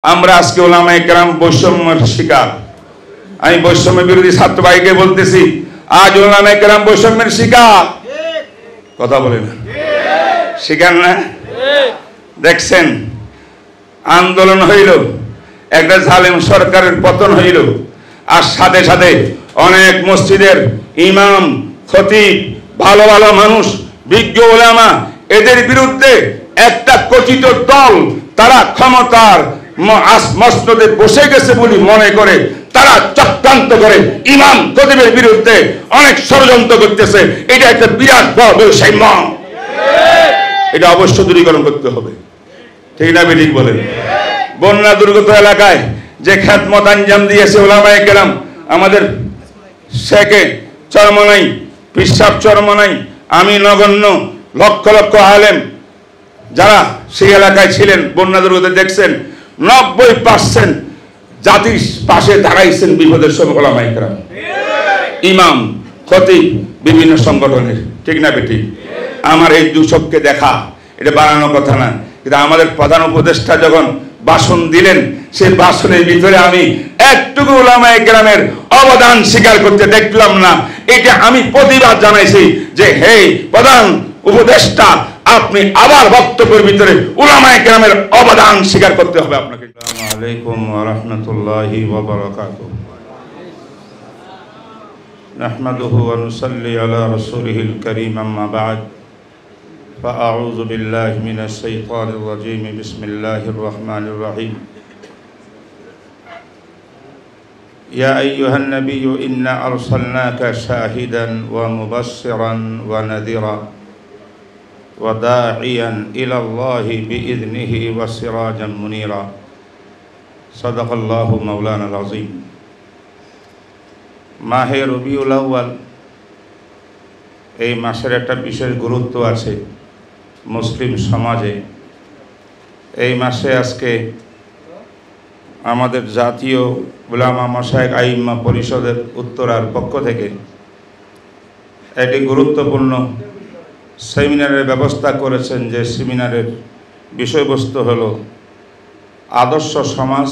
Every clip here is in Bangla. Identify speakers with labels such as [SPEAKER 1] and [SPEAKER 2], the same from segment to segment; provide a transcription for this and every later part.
[SPEAKER 1] আমরা আজকে ওলামায়ে কেরাম বৈষম্যের শিকার। আমি বৈষম্য বিরোধী ছাত্র ভাইকে বলতেছি, আজ ওলামায়ে কেরাম বৈষম্যের শিকার। কথা বলেন শিকার না? দেখছেন আন্দোলন হইল, একটা জালেম সরকারের পতন হইল, আর সাথে সাথে অনেক মসজিদের ইমাম, খতিব, ভালো ভালো মানুষ, বিজ্ঞ ওলামা, এদের বিরুদ্ধে একটা কথিত দল তারা ক্ষমতার মসনদে বসে গেছে বলে মনে করে তারা চক্রান্ত করে ইমাম খতিবের বিরুদ্ধে অনেক ষড়যন্ত্র করতেছে। এটা একটা বিরাট বড় বৈষম্য, এটা অবশ্য দূরীকরণ করতে হবে। ঠিক না বেঠিক বলেন? বন্যা দুর্গত এলাকায় যে খেদমত আঞ্জাম দিয়েছে ওলামায়ে কেরাম, আমাদের শেখে চরমনাই, পিসাব চরমনাই, আমি নগণ্য লক্ষ লক্ষ আলেম যারা সেই এলাকায় ছিলেন, বন্যা দুর্গতে দেখছেন 90% জাতির পাশে দাঁড়াইছেন বিপদের সময় ওলামায়ে কেরাম, ইমাম, খতিব, বিভিন্ন সংগঠনের। ঠিক না বেঠিক? আমার এই দুচক্ষে দেখা, এটা বানানো কথা না, কিন্তু আমাদের প্রধান উপদেষ্টা যখন ভাষণ দিলেন, সেই ভাষণের ভিতরে আমি একটুকু ওলামায়ে কেরামের অবদান স্বীকার করতে দেখলাম না। এটা আমি প্রতিবাদ জানাইছি যে হে প্রধান উপদেষ্টা, আপনি আবার বক্তব্যের ভিতরে উলামায়ে কেরামের অবদান স্বীকার করতে হবে আপনাকে। আসসালামু আলাইকুম ওয়া রাহমাতুল্লাহি ওয়া বারাকাতুহু। নাহমাদুহু ওয়া নুসাল্লি আলা রাসূলিহিল কারীম, আম্মা বা'দ। ফাআউযু বিল্লাহি মিনাশ শাইতানির রাজীম। বিসমিল্লাহির রাহমানির রাহিম। ইয়া আইয়ুহান নাবিয়্যু ইন্না আরসালনাকা শাহিদান ওয়া মুবাশশিরান ওয়া নাযীরা وداعيا إلى الله بإذنه وسراجا منيرا صدق الله مولانا العظيم। মাহে রবিউল আউয়াল, এই মাসের একটা বিশেষ গুরুত্ব আছে মুসলিম সমাজে। এই মাসে আজকে আমাদের জাতীয় উলামা মাশায়েখ আইম্মা পরিষদের উত্তরার পক্ষ থেকে একটি গুরুত্বপূর্ণ সেমিনারের ব্যবস্থা করেছেন। যে সেমিনারের বিষয়বস্তু হলো আদর্শ সমাজ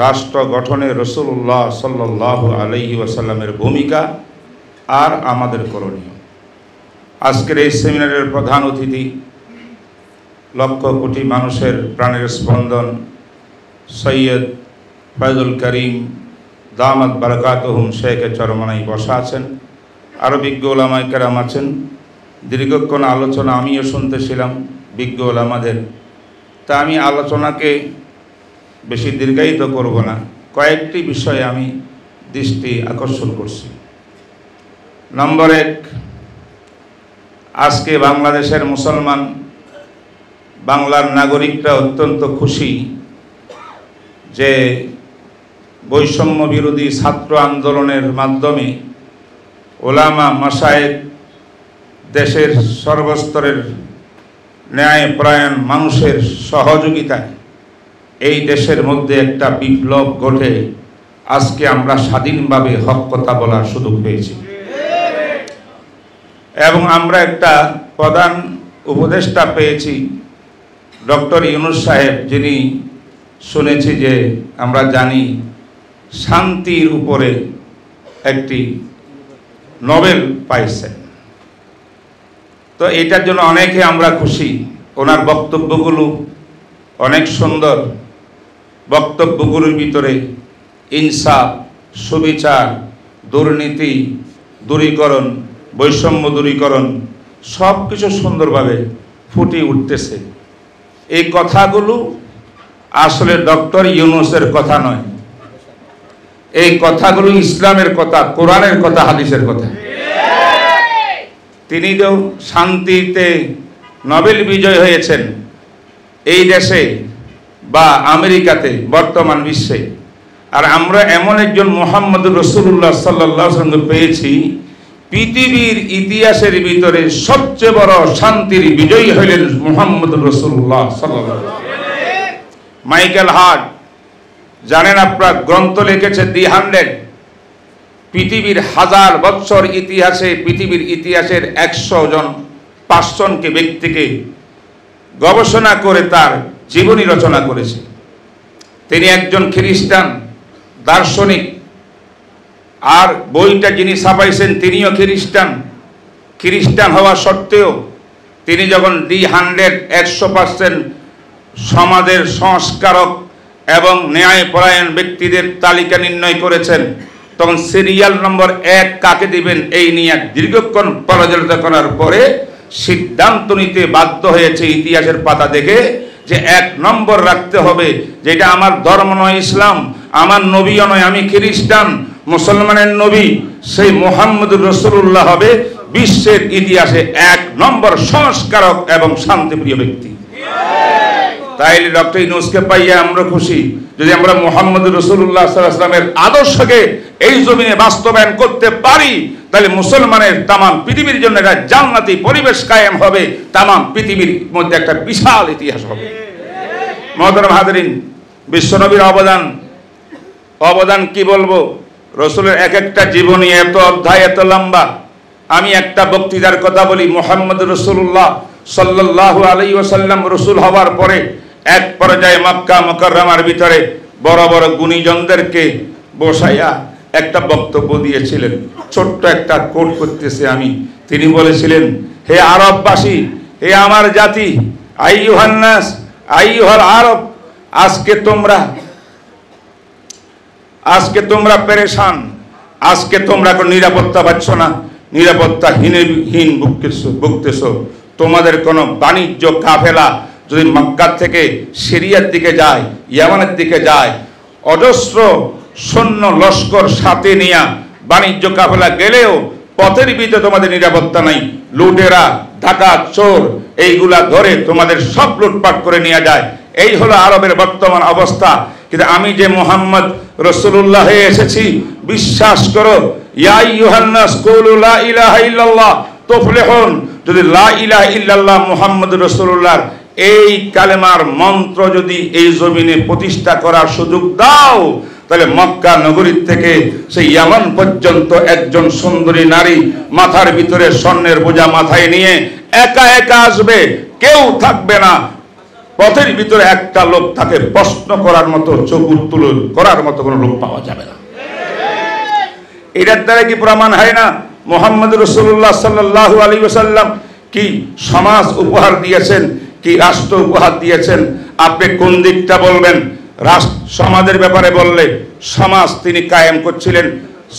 [SPEAKER 1] রাষ্ট্র গঠনে রাসূলুল্লাহ সাল্লাল্লাহু আলাইহি ওয়াসাল্লামের ভূমিকা আর আমাদের করণীয়। আজকের এই সেমিনারের প্রধান অতিথি, লক্ষ কোটি মানুষের প্রাণের স্পন্দন সৈয়দ ফয়জুল করিম দামাত বারাকাতুহুম শেখে চরমনাই বসা আছেন। আরও বিজ্ঞ ওলামায়ে কেরাম আছেন। দীর্ঘক্ষণ আলোচনা আমিও শুনতেছিলাম বিজ্ঞ ওলামাদের। তা আমি আলোচনাকে বেশি দীর্ঘায়িত করব না, কয়েকটি বিষয়ে আমি দৃষ্টি আকর্ষণ করছি। নম্বর 1, আজকে বাংলাদেশের মুসলমান, বাংলার নাগরিকরা অত্যন্ত খুশি যে বৈষম্য বিরোধী ছাত্র আন্দোলনের মাধ্যমে ওলামা মাশায়েখ, দেশের সর্বস্তরের ন্যায়পরায়ণ মানুষের সহযোগিতায় এই দেশের মধ্যে একটা বিপ্লব ঘটে আজকে আমরা স্বাধীনভাবে হক কথা বলার সুযোগ পেয়েছি। এবং আমরা একটা প্রধান উপদেষ্টা পেয়েছি, ডক্টর ইউনূস সাহেব, যিনি শুনেছি যে আমরা জানি শান্তির উপরে একটি নোবেল পাইছেন। তো এটার জন্য অনেকে আমরা খুশি। ওনার বক্তব্যগুলো অনেক সুন্দর। বক্তব্যগুলোর ভিতরে ইনসাফ, সুবিচার, দুর্নীতি দূরীকরণ, বৈষম্য দূরীকরণ সব কিছু সুন্দরভাবে ফুটে উঠতেছে। এই কথাগুলো আসলে ডক্টর ইউনূসের কথা নয়, এই কথাগুলো ইসলামের কথা, কোরআনের কথা, হাদিসের কথা। তিনি যে শান্তিতে নোবেল বিজয় হয়েছেন এই দেশে বা আমেরিকাতে, বর্তমান বিশ্বে, আর আমরা এমন একজন মুহাম্মদুর রাসূলুল্লাহ সাল্লাল্লাহু আলাইহি ওয়াসাল্লাম পেয়েছি, পৃথিবীর ইতিহাসের ভিতরে সবচেয়ে বড় শান্তির বিজয়ী হলেন মুহাম্মদুর রাসূলুল্লাহ সাল্লাল্লাহু আলাইহি ওয়াসাল্লাম। মাইকেল হার্ট, জানেন আপনারা, গ্রন্থ লিখেছে দি 100, পৃথিবীর 1000 বছর ইতিহাসে, পৃথিবীর ইতিহাসের 500 ব্যক্তিকে গবেষণা করে তার জীবনী রচনা করেছে। তিনি একজন খ্রিস্টান দার্শনিক, আর বইটা যিনি ছাপাইছেন তিনিও খ্রিস্টান হওয়া সত্ত্বেও তিনি যখন 100% সমাজের সংস্কারক এবং ন্যায়পরায়ণ ব্যক্তিদের তালিকা নির্ণয় করেছেন, তখন সিরিয়াল নম্বর 1 কাকে দিবেন এই নিয়ে দীর্ঘক্ষণ পর্যালোচনা করার পরে সিদ্ধান্ত নিতে বাধ্য হয়েছে ইতিহাসের পাতা দেখে যে 1 নম্বর রাখতে হবে, যেটা আমার ধর্ম নয় ইসলাম, আমার নবীও নয়, আমি খ্রিস্টান, মুসলমানের নবী সেই মুহাম্মদুর রাসূলুল্লাহ হবে বিশ্বের ইতিহাসে 1 নম্বর সংস্কারক এবং শান্তিপ্রিয় ব্যক্তি। তাইলে ডক্টর ইউনূসকে পাইয়া আমরা খুশি। যদি আমরা মুহাম্মদুর রাসূলুল্লাহ সাল্লাল্লাহু আলাইহি ওয়াসাল্লামের আদর্শকে এই জমিনে বাস্তবায়ন করতে পারি, তাহলে মুসলমানের তাম পৃথিবীর জন্য একটা জান্নাতি পরিবেশ কায়েম হবে, তাম পৃথিবীর মধ্যে একটা বিশাল ইতিহাস হবে। মুহতারাম হাজরিন, বিশ্বনবীর অবদান কি বলবো? রসুলের এক একটা জীবনী এত অধ্যায়, এত লম্বা। আমি একটা বক্তৃতার কথা বলি। মুহাম্মদ রাসূলুল্লাহ সাল্লাল্লাহু আলাইহি ওয়াসাল্লাম রসুল হওয়ার পরে এক পর্যায়ে মক্কা মুকাররমার ভিতরে বড় বড় গুণীজনদেরকে বসাইয়া একটা বক্তব্য দিয়েছিলেন। ছোট্ট একটা কোট করতেছে আমি। তিনি বলেছিলেন, হে আরববাসী, হে আমার জাতি, আইয়ুহান নাস, আইয়ুহাল আরব, আজকে তোমরা পেরেশান, আজকে তোমরা কোনো নিরাপত্তা পাচ্ছ না, নিরাপত্তাহীন ভুগতেছ। তোমাদের কোনো বাণিজ্য কাফেলা যদি মক্কা থেকে সিরিয়ার দিকে যায়, ইয়ামানের দিকে যায়, অজস্র সৈন্য লস্কর সাথে নিয়ে বাণিজ্য কাফেলা গেলেও পথের ভিতরে তোমাদের নিরাপত্তা নাই, লুটেরা, ডাকাত, চোর এইগুলা ধরে তোমাদের সব লুটপাট করে নিয়ে যায়। এই হলো আরবের বর্তমান অবস্থা। কিন্তু আমি যে মুহাম্মদ রাসূলুল্লাহ হয়ে এসেছি, বিশ্বাস করো, ইয়া আইয়ুহান নাস কুলু লা ইলাহা ইল্লাল্লাহ তুফলিহুন। যদি লা ইলাহা ইল্লাল্লাহ মুহাম্মদুর রাসূলুল্লাহর এই কালেমার মন্ত্র যদি এই জমিনে প্রতিষ্ঠা করার সুযোগ দাও, তাহলে মক্কা নগরী থেকে সেই ইয়ামান পর্যন্ত একজন সুন্দরী নারী মাথার ভিতরে স্বর্ণের বোঝা মাথায় নিয়ে একা একা আসবে, কেউ থাকবে না। পথের ভিতরে একটা লোক তাকে প্রশ্ন করার মতো, চোখ উত্তোলন করার মতো কোনো লোক পাওয়া যাবে না। এটার দ্বারা কি প্রমাণ হয় না মুহাম্মদ রাসূলুল্লাহ সাল্লাল্লাহু আলাইহি ওয়াসাল্লাম কি সমাজ উপহার দিয়েছেন, কি রাষ্ট্র উপহার দিয়েছেন? আপনি কোন দিকটা বলবেন? সমাজের ব্যাপারে বললে সমাজ তিনি কায়েম করছিলেন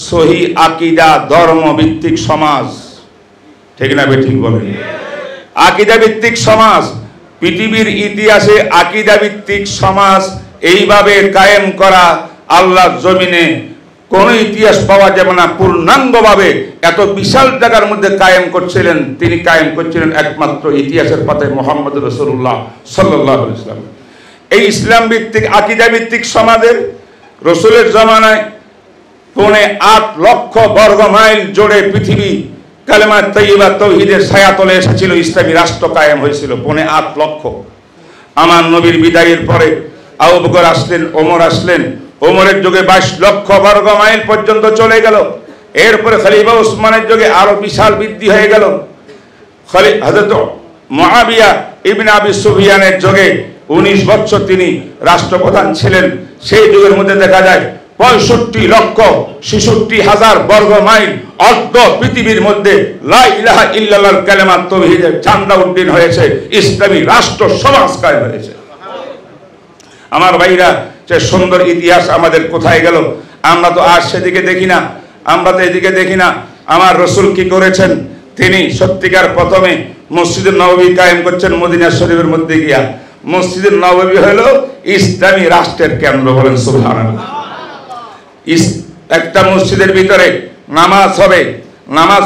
[SPEAKER 1] সহি আকীদা, ধর্ম ভিত্তিক সমাজ, ঠিক না? ঠিক বলেন, আকীদা ভিত্তিক সমাজ। পৃথিবীর ইতিহাসে আকীদা ভিত্তিক সমাজ এইভাবে কায়েম করা আল্লাহর জমিনে কোন ইতিহাস পাওয়া যাবে না। পূর্ণাঙ্গভাবে এত বিশাল জায়গার মধ্যে কায়েম করছিলেন, তিনি কায়েম করছিলেন একমাত্র ইতিহাসের পাতায় মুহাম্মদ রাসূলুল্লাহ সাল্লাল্লাহু আলাইহি ওয়াসাল্লাম। এই ইসলাম ভিত্তিক আকীদা ভিত্তিক সমাজের রসুলের জামানায় 8.5 লক্ষ বর্গ মাইল জুড়ে পৃথিবী কালেমা তাইয়্যিবা তাওহীদের ছায়াতলে এসেছিল, ইসলামী রাষ্ট্র কায়েম হয়েছিল 8.5 লক্ষ। আমার নবীর বিদায়ের পরে আবু বকর আসলেন, ওমর আসলেন, ওমরের যুগে 22 লক্ষ বর্গ মাইল পর্যন্ত চলে গেল। এরপরে খলিফা উসমানের যুগে আরো বিশাল বৃদ্ধি হয়ে গেল। হযরত মুআবিয়া ইবনে আবি সুফিয়ানের যুগে 19 বছর তিনি রাষ্ট্রপ্রধান ছিলেন। সেই যুগের মধ্যে দেখা যায় 65,66,000 বর্গ মাইল অর্ধ পৃথিবীর মধ্যে লা ইলাহা ইল্লাল্লাহর কালেমা তাওহীদের ঝান্ডা উড্ডীন হয়েছে, ইসলামী রাষ্ট্র সমাজ কায়েম হয়েছে। আমার ভাইরা, যে সুন্দর ইতিহাস আমাদের কোথায় গেল? আমরা তো আর সেদিকে দেখি না, আমরা তো এদিকে দেখি না। আমার রসুল কি করেছেন? তিনি সত্যিকার প্রথমে মসজিদুন নববী কায়েম করছেন মদিনা শরীফের মধ্যে গিয়া। মসজিদুন নববী হলো ইসলামী রাষ্ট্রের কেন্দ্র, বলেন সুবহানাল্লাহ। একটা মসজিদের ভিতরে নামাজ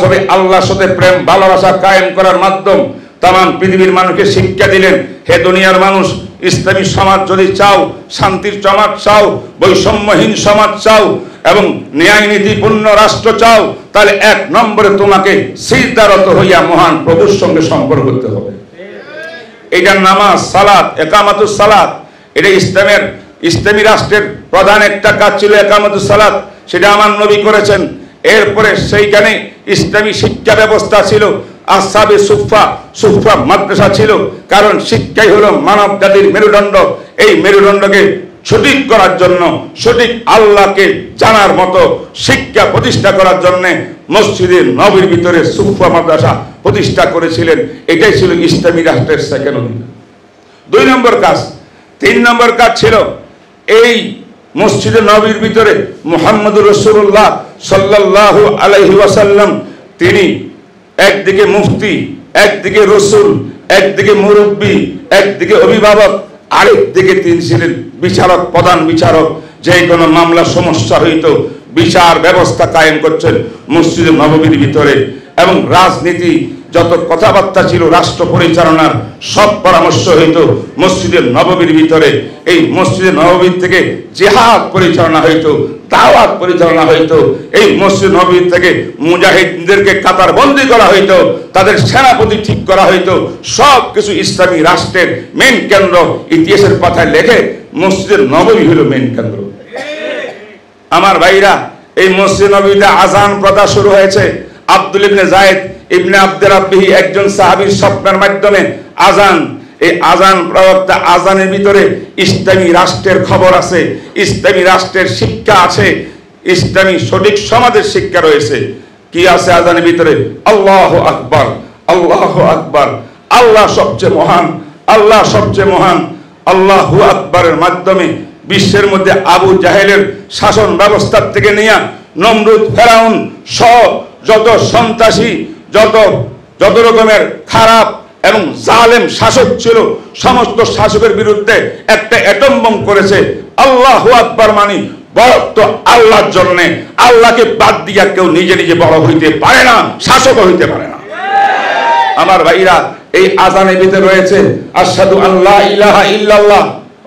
[SPEAKER 1] হবে আল্লাহর সাথে প্রেম ভালোবাসা কায়েম করার মাধ্যম। তামাম পৃথিবীর মানুষকে শিক্ষা দিলেন, হে দুনিয়ার মানুষ, ইসলামী সমাজ যদি চাও, শান্তির সমাজ চাও, বৈষম্যহীন সমাজ চাও এবং ন্যায় নীতিপূর্ণ রাষ্ট্র চাও, তাহলে 1 নম্বরে তোমাকে সিজদারত হইয়া মহান প্রভুর সঙ্গে সম্পর্ক করতে হবে। এটা নামাজ, সালাত, একামাতুস সালাত। এটা ইসলামী রাষ্ট্রের প্রধান একটা কাজ ছিল একামাতুস সালাত, সেটা আমার নবী করেছেন। এরপরে সেইখানে ইসলামী শিক্ষা ব্যবস্থা ছিল, আসহাবে সুফা মাদ্রাসা ছিল, কারণ শিক্ষাই হলো মানব জাতির মেরুদণ্ড। এই মেরুদণ্ডকে সঠিক করার জন্য, সঠিক আল্লাহকে জানার মতো শিক্ষা প্রতিষ্ঠা করার জন্য মসজিদে নববীর ভিতরে সুফা মাদ্রাসা প্রতিষ্ঠা করেছিলেন। এটাই ছিল ইসলামী রাষ্ট্রের সেকেন্ড অধিকার। 2 নম্বর কাজ। 3 নম্বর কাজ ছিল এই মসজিদে নববীর ভিতরে মুহাম্মদুর রাসূলুল্লাহ সাল্লাল্লাহু আলাইহি ওয়াসাল্লাম তিনি একদিকে মুফতি, একদিকে রসুল, একদিকে মুরব্বী, একদিকে অভিভাবক, আরেকদিকে তিনি ছিলেন বিচারক, প্রধান বিচারক। যে কোনো মামলা সমস্যা হইতো বিচার ব্যবস্থা কায়েম করছেন মসজিদে নববীর ভিতরে। এবং রাজনীতি যত কথাবার্তা ছিল রাষ্ট্র পরিচালনার সব পরামর্শ হইতো মসজিদের নববীর ভিতরে। এই মসজিদে নববীর থেকে জিহাদ পরিচালনা হইতো, দাওয়াত পরিচালনা হইতো। এই মসজিদ নববীর থেকে মুজাহিদদেরকে কাতারবন্দি করা হইতো, তাদের সেনাপতি ঠিক করা হইতো। সব কিছু ইসলামী রাষ্ট্রের মেন কেন্দ্র। ইতিহাসের পাতায় লেখে মসজিদের নববী হলো মেন কেন্দ্র। আমার ভাইরা, এই মসজিদ নববীতে আজান প্রথা শুরু হয়েছে। আব্দুল ইবনে যায়েদ ইবনে আব্দুর রাব্বিহি একজন সাহাবীর স্বপ্নের মাধ্যমে আজান, এই আজান প্রবক্তা, আজানের ভিতরে ইসলামী রাষ্ট্রের খবর আছে, ইসলামী রাষ্ট্রের শিক্ষা আছে, ইসলামী সঠিক সমাজের শিক্ষা রয়েছে। কি আছে আজানের ভিতরে? আল্লাহু আকবার, আল্লাহু আকবার, আল্লাহ সবচেয়ে মহান, আল্লাহ সবচেয়ে মহান। আল্লাহু আকবারের মাধ্যমে বিশ্বের মধ্যে আবু জাহেলের শাসন ব্যবস্থা থেকে নিয়ে নমরুদ, ফেরাউন সব যত সন্ত্রাসী, যত রকমের খারাপ এবং জালেম শাসক ছিল, সমস্ত শাসকের বিরুদ্ধে একটা অ্যাটম বোম করেছে। আল্লাহু আকবার মানে বড় তো আল্লাহর জন্য। আল্লাহকে বাদ দিয়া কেউ নিজে নিজে বড় হইতে পারে না, শাসক হইতে পারে না। আমার ভাইরা, এই আজানের ভিতরে রয়েছে আশহাদু আল্লা ইলাহা ইল্লাল্লাহ।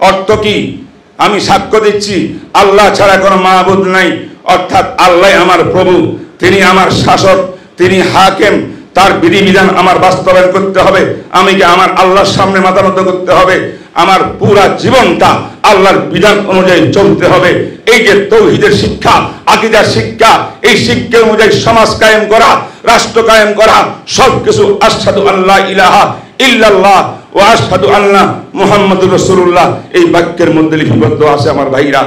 [SPEAKER 1] অর্থ কি? আমি সাক্ষ্য দিচ্ছি আল্লাহ ছাড়া কোনো মাবুদ নাই, অর্থাৎ আল্লাহ আমার প্রভু, তিনি আমার শাসক, তিনি হাকিম। তার বিধিবিধান আমার বাস্তবায়ন করতে হবে। আমাকে আমার আল্লাহর সামনে মাথা নত করতে হবে। আমার পুরা জীবনটা আল্লাহর বিধান অনুযায়ী চলতে হবে। এই যে তাওহীদের শিক্ষা, আকীদার শিক্ষা, এই শিক্ষা অনুযায়ী সমাজ কায়েম করা, রাষ্ট্র কায়েম করা, সবকিছু আশহাদু আল্লা ইলাহা ইল্লাল্লাহ ওয়া আশহাদু আন্না মুহাম্মাদুর রাসূলুল্লাহ এই বাক্যের মধ্যে লিপিবদ্ধ আছে। আমার ভাইরা,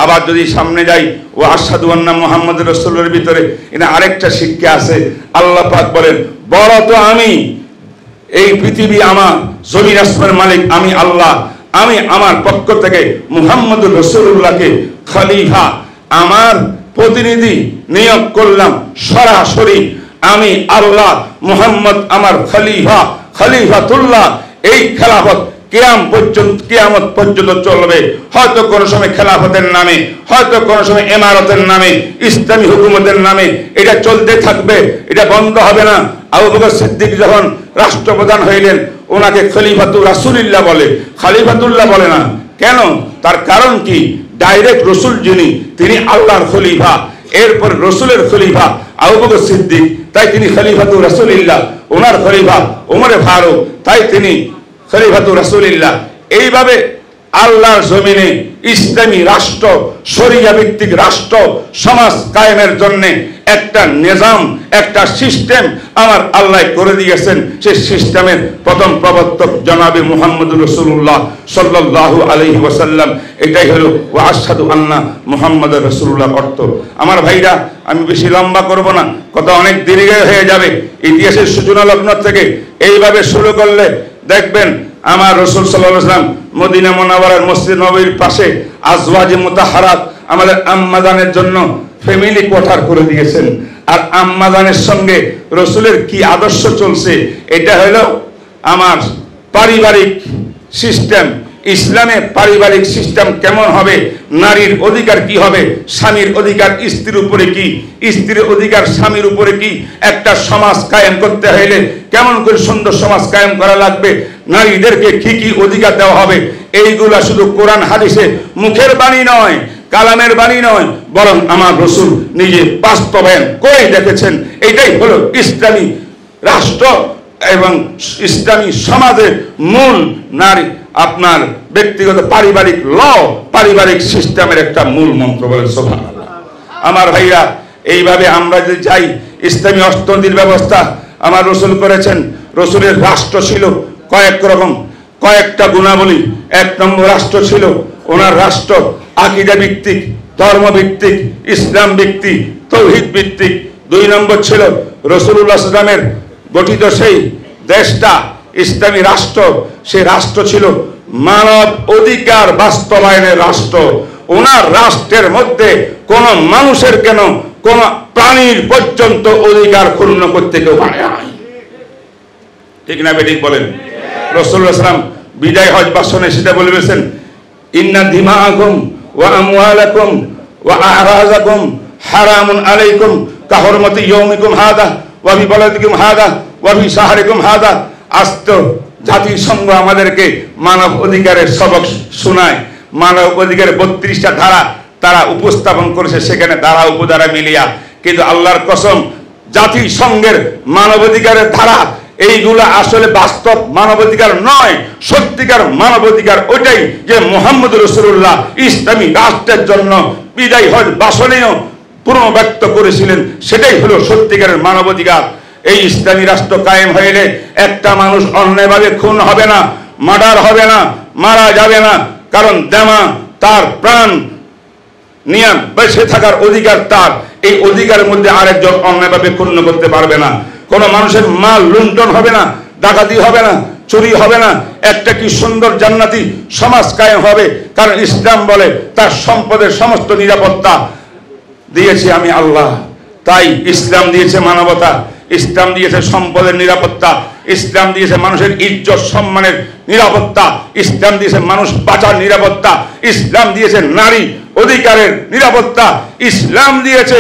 [SPEAKER 1] আবার যদি সামনে যাই, ও আশহাদু আন্না মুহাম্মাদুর রাসূলের ভিতরে এটা আরেকটা শিক্ষা আছে। আল্লাহ পাক বলেন, বড় তো আমি, এই পৃথিবী আমার, জমিন আসমানের মালিক আমি আল্লাহ। আমি আমার পক্ষ থেকে মুহাম্মাদুর রাসূলুল্লাহকে খলিফা, আমার প্রতিনিধি নিয়োগ করলাম। সরাসরি আমি আল্লাহ, মুহাম্মদ আমার খলিফা, খলিফাতুল্লাহ। এই খেলাফত কিয়ামত পর্যন্ত চলবে। হয়তো কোনো সময় খেলাফতের নামে, হয়তো কোনো সময় ইমারতের নামে, ইসলামী হুকুমতের নামে এটা চলতে থাকবে, এটা বন্ধ হবে না। আবু বকর সিদ্দিক যখন রাষ্ট্রপ্রধান হইলেন, ওনাকে খলিফাতুর রাসূলুল্লাহ বলে, খলিফাতুল্লাহ বলে না। কেন? তার কারণ কি? ডাইরেক্ট রসুল যিনি, তিনি আল্লাহর খলিফা, এরপর রসুলের খলিফা আবু বকর সিদ্দিক, তাই তিনি খলিফাতুর রাসূলুল্লাহ। ওনার খলিফা ওমরে ফারুক, তাই তিনি খলিফাতুর রাসূলুল্লাহ। এইভাবে আল্লাহর জমিনে ইসলামী রাষ্ট্র, শরিয়া ভিত্তিক রাষ্ট্র সমাজ কায়েমের জন্য একটা নিজাম, একটা সিস্টেম আমার আল্লাহ করে দিয়েছেন। সেই সিস্টেমের প্রথম প্রবর্তক জনাবে মুহাম্মদুর রাসূলুল্লাহ সাল্লাল্লাহু আলাইহি ওয়াসাল্লাম। এটাই হলো ওয়া আশহাদু আন্না মুহাম্মাদুর রাসূলুল্লাহ অর্থ। আমার ভাইরা, আমি বেশি লম্বা করব না, কথা অনেক দীর্ঘ হয়ে যাবে। ইতিহাসের সূচনা লগ্ন থেকে এইভাবে শুরু করলে দেখবেন আমার রাসূল সাল্লাল্লাহু আলাইহি ওয়াসাল্লাম মদিনা মুনাওয়ারার মসজিদ নববীর পাশে আজওয়াজে মুতাহহারাত আমাদের আম্মাজানের জন্য ফ্যামিলি কোয়ার্টার করে দিয়েছেন। আর আম্মাজানের সঙ্গে রাসূলের কি আদর্শ চলছে, এটা হলো আমার পারিবারিক সিস্টেম। ইসলামে পারিবারিক সিস্টেম কেমন হবে, নারীর অধিকার কি হবে, স্বামীর অধিকার স্ত্রীর উপরে কি, স্ত্রীর অধিকার স্বামীর উপরে কি, একটা সমাজ কায়েম করতে হলে কেমন করে সুন্দর সমাজ কায়েম করা লাগবে, নারীদেরকে কি কি অধিকার দেওয়া হবে, এইগুলা শুধু কোরআন হাদিসে মুখের বাণী নয়, কালামের বাণী নয়, বরং আমার রাসূল নিজে বাস্তবায়ন করে দেখেছেন। এটাই হলো ইসলামী রাষ্ট্র এবং ইসলামী সমাজের মূল নারী আপনার ব্যক্তিগত পারিবারিক পারিবারিক সিস্টেমের একটা মূল মন্ত্র বলে সুবহানাল্লাহ। আমার ভাইরা, এইভাবে আমরা যদি যাই, ইসলামী অর্থনীতির ব্যবস্থা আমার রাসূল করেছেন। রাসূলের রাষ্ট্র ছিল কয়েক রকম, কয়েকটা গুণাবলী। এক নম্বর রাষ্ট্র ছিল ওনার রাষ্ট্র আকীদা ভিত্তিক, ধর্ম ভিত্তিক, ইসলাম ভিত্তিক, তৌহিদ ভিত্তিক। 2 নম্বর ছিল রাসূলুল্লাহ সাল্লাল্লাহু আলাইহি ওয়াসাল্লামের গঠিত সেই দেশটা ইসলামী রাষ্ট্র, সেই রাষ্ট্র ছিল মানব অধিকার বাস্তবায়নের রাষ্ট্র। ওনার রাষ্ট্রের মধ্যে কোন মানুষের কেন কোন প্রাণীর পর্যন্ত অধিকার ক্ষুণ্ণ করতে কেউ পারে না। ঠিক না বেঠিক বলেন? রাসূলুল্লাহ সাল্লাল্লাহু আলাইহি ওয়াসাল্লাম বিদায় হজ ভাষণে সেটা বলেছেন, ইন্না দিমাআকুম ওয়া আমওয়ালাকুম ওয়া আ'রাযাকুম হারামুন আলাইকুম কাহুরমাতি ইয়াউমিকুম হাদা ওয়া ফি বালাদিকুম হাদা ওয়া ফি শাহরিকুম হাদা। আস্ত জাতিসংঘ আমাদেরকে মানব অধিকারের সবক শোনায়। মানব অধিকারের 32টা ধারা তারা উপস্থাপন করেছে, সেখানে ধারা উপধারা মিলিয়া। কিন্তু আল্লাহর কসম, জাতিসংঘের মানবাধিকারের ধারা এইগুলা আসলে বাস্তব মানবাধিকার নয়। সত্যিকার মানবাধিকার ওইটাই যে মুহাম্মদ রাসূলুল্লাহ ইসলামী রাষ্ট্রের জন্য বিদায় হজ ভাষণেও পুনর্ব্যক্ত করেছিলেন, সেটাই হলো সত্যিকারের মানবাধিকার। এই ইসলামী রাষ্ট্র কায়েম হইলে একটা মানুষ অন্যায়ভাবে খুন হবে না, মার্ডার হবে না, মারা যাবে না। কারণ দেমা তার প্রাণ নিয়ে বেঁচে থাকার অধিকার তার। এই অধিকারের মধ্যে আরেকজন অন্যায়ভাবে ক্ষুণ্ণ করতে পারবে না। কোন মানুষের মাল লুণ্ঠন হবে না, ডাকাতি হবে না, চুরি হবে না। একটা কি সুন্দর জান্নাতি সমাজ কায়েম হবে। কারণ ইসলাম বলে তার সম্পদের সমস্ত নিরাপত্তা দিয়েছি আমি আল্লাহ। তাই ইসলাম দিয়েছে মানবতা, ইসলাম দিয়েছে সম্পদের নিরাপত্তা, ইসলাম দিয়েছে মানুষের ইজ্জত সম্মানের নিরাপত্তা, ইসলাম দিয়েছে মানুষ বাঁচার নিরাপত্তা, ইসলাম দিয়েছে নারী অধিকারের নিরাপত্তা, ইসলাম দিয়েছে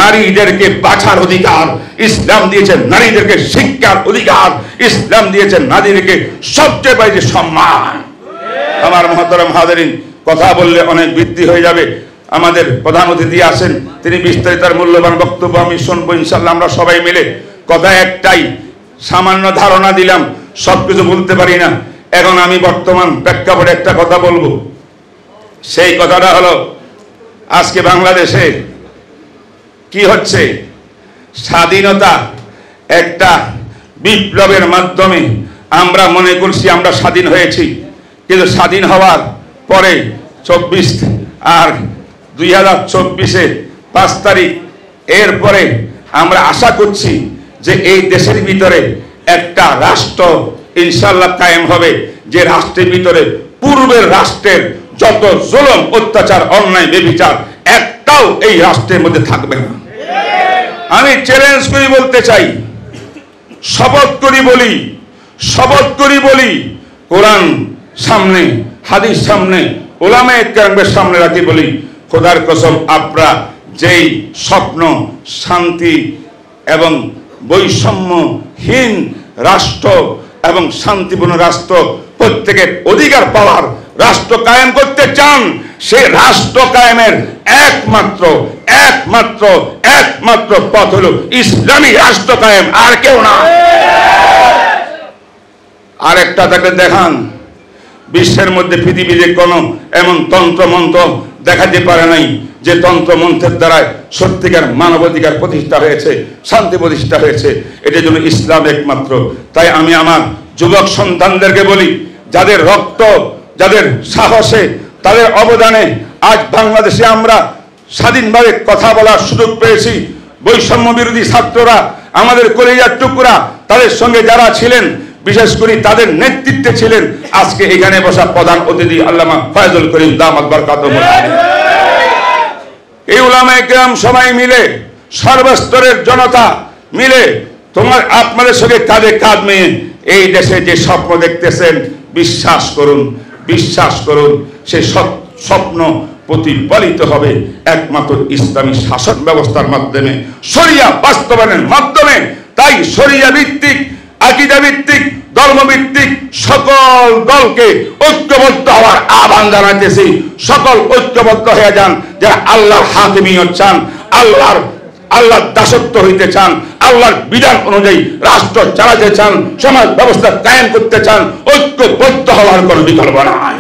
[SPEAKER 1] নারীদেরকে বাঁচার অধিকার, ইসলাম দিয়েছে নারীদেরকে শিক্ষার অধিকার, ইসলাম দিয়েছে নারীদেরকে সবচেয়ে বেশি সম্মান। আমার মুহতারাম হাজিরিন, কথা বললে অনেক বৃদ্ধি হয়ে যাবে। আমাদের প্রধান অতিথি আছেন, তিনি বিস্তারিত মূল্যবান বক্তব্য আমি শুনবো ইনশাআল্লাহ। আমরা সবাই মিলে কথা একটাই, সামান্য ধারণা দিলাম, সবকিছু বলতে পারি না। এখন আমি বর্তমান প্রেক্ষাপটে একটা কথা বলবো। সেই কথাটা হলো, আজকে বাংলাদেশে কি হচ্ছে, স্বাধীনতা একটা বিপ্লবের মাধ্যমে আমরা মনে করছি আমরা স্বাধীন হয়েছি। কিন্তু স্বাধীন হওয়ার পরে 24 আর 2024-এ 5 তারিখ এরপরে আমরা আশা করছি যে এই দেশের ভিতরে একটা রাষ্ট্র ইনশাআল্লাহ কায়েম হবে, যে রাষ্ট্রের ভিতরে পূর্বের রাষ্ট্রের যত জুলুম অত্যাচার অন্যায় ব্যভিচার একটাও এই রাষ্ট্রের মধ্যে থাকবে না। আমি চ্যালেঞ্জ করে বলতে চাই, শপথ করি বলি, কোরআন সামনে, হাদিস সামনে, উলামায়ে কেরামের সামনে রাখি বলি, খোদার কসম আপনারা যেই স্বপ্ন শান্তি এবং বৈষম্যহীন রাষ্ট্র এবং শান্তিপূর্ণ রাষ্ট্র, প্রত্যেকের অধিকার পাওয়ার রাষ্ট্র কায়েম করতে চান, সেই রাষ্ট্র কায়েমের একমাত্র পথ হলো ইসলামী রাষ্ট্র কায়েম, আর কেউ না। আরেকটা তাকে দেখান, বিশ্বের মধ্যে পৃথিবীতে কোনো এমন তন্ত্র মন্ত্র দেখাতে পারে নাই যে তন্ত্র মন্ত্রের দ্বারা সত্যিকার মানবাধিকার প্রতিষ্ঠা হয়েছে, শান্তি প্রতিষ্ঠা হয়েছে। এটার জন্য ইসলাম একমাত্র। তাই আমি আমার যুবক সন্তানদেরকে বলি, যাদের রক্ত, যাদের সাহসে, তাদের অবদানে আজ বাংলাদেশে আমরা স্বাধীনভাবে কথা বলার সুযোগ পেয়েছি। বৈষম্য বিরোধী ছাত্ররা আমাদের কলিজার টুকরা, তাদের সঙ্গে যারা ছিলেন, বিশেষ করে তাদের নেতৃত্বে ছিলেন আজকে এখানে বসা প্রধান অতিথি আল্লামা ফয়জুল করিম দামাত বরকাতুহুল আলী। এই উলামায়ে কেরাম সবাই মিলে, সর্বস্তরের জনতা মিলে আপনাদের সঙ্গে কাঁধে কাঁধ মিলিয়ে এই দেশে যে স্বপ্ন দেখতেছেন, বিশ্বাস করুন সেই স্বপ্ন প্রতিফলিত হবে একমাত্র ইসলামী শাসন ব্যবস্থার মাধ্যমে, শরিয়া বাস্তবায়নের মাধ্যমে। তাই শরিয়া ভিত্তিক, আকীদা ভিত্তিক, ধর্মভিত্তিক সকল দলকে ঐক্যবদ্ধ হওয়ার আহ্বান জানাইতেছি। সকল ঐক্যবদ্ধ হয়ে যান, যারা আল্লাহর হাকিমিয়ত চান, আল্লাহর দাসত্ব হইতে চান, আল্লাহর বিধান অনুযায়ী রাষ্ট্র চালাতে চান, সমাজ ব্যবস্থা কায়েম করতে চান। ঐক্যবদ্ধ হওয়ার কোনো বিকল্প নাই।